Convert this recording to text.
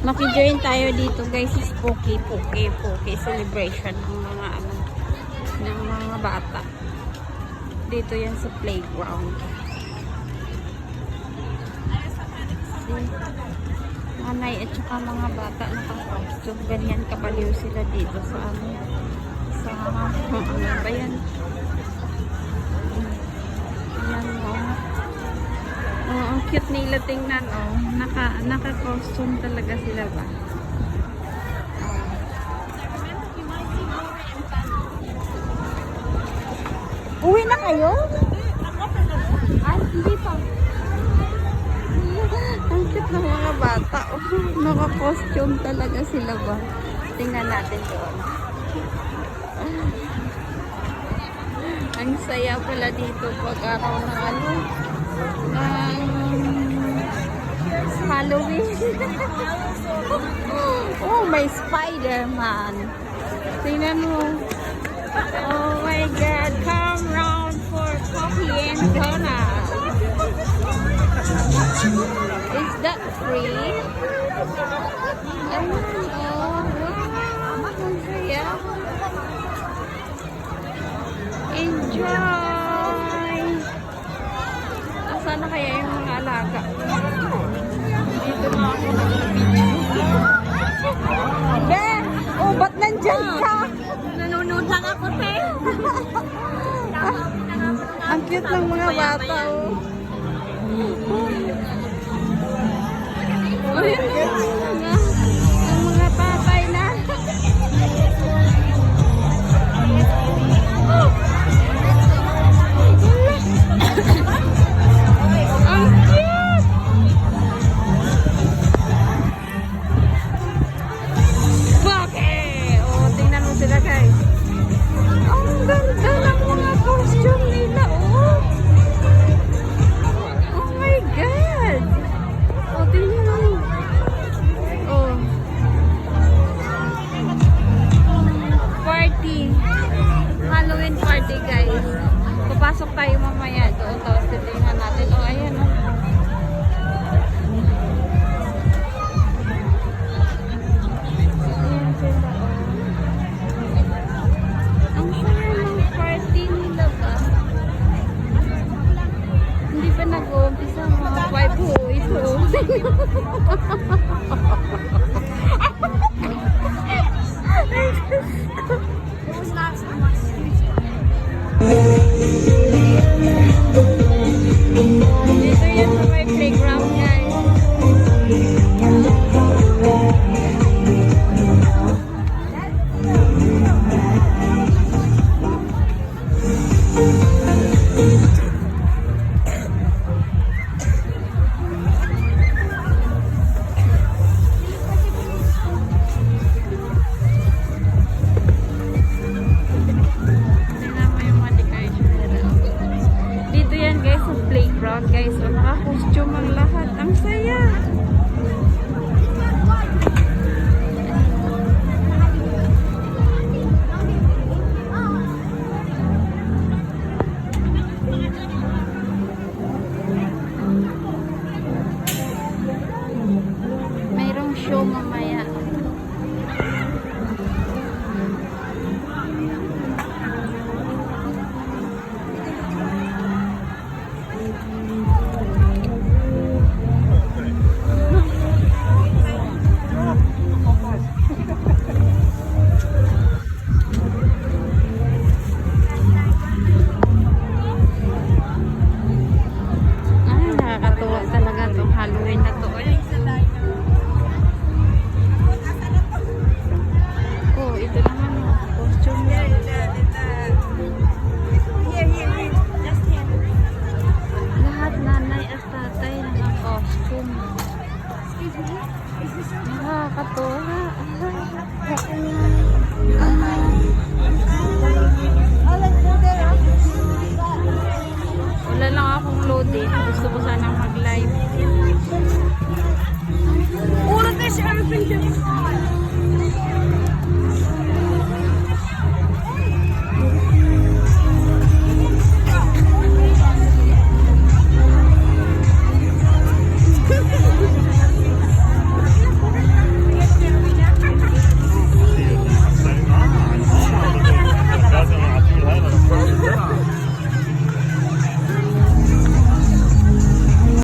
Maki-join tayo dito guys sa Spooky celebration ng mga bata. Dito yan sa playground. Nanay at saka mga bata naka-costume. Ganyan kabaliw sila dito sa sa ano ba yan? Yan ang cute nila tingnan naka-costume talaga sila ba? Uwi na kayo? Ay, hindi pa. Ang cute ng mga bata. Naka-costume talaga sila ba? Tingnan natin doon. Ang saya pala dito pag araw ng Halloween. Oh, may Spider-Man. Tingnan mo. Oh my God. Come round for coffee and donuts. Is that free? Oh, wow. Ang saya. Enjoy! Nasaan na kaya yung mga alaga? Dito na ako nag-video. Ben! Oh, ba't nandyan ka? Nanonood lang ako, te. Ang cute ng mga bata, oh. Oh, yun yun. Ang mga tatay na. Halloween party guys. Papasok tayo mamaya doon. Tapos titingnan natin. Oh, ayan oh. Ayan sila oh. Ang saya ng party nila ba? Hindi pa nag-uumpisa mga 5 ho. Ito oh. Dito yan sa may playground guys. Playground guys, naka-costume ang lahat. Ang saya. Mayroong show mamaya. Halloween na to. Oh, ito naman costume niya. Lahat nanay at tatay naka-costume. Nakakatuwa. Wala lang akong loading. Gusto ko sanang mag-live. All of this everything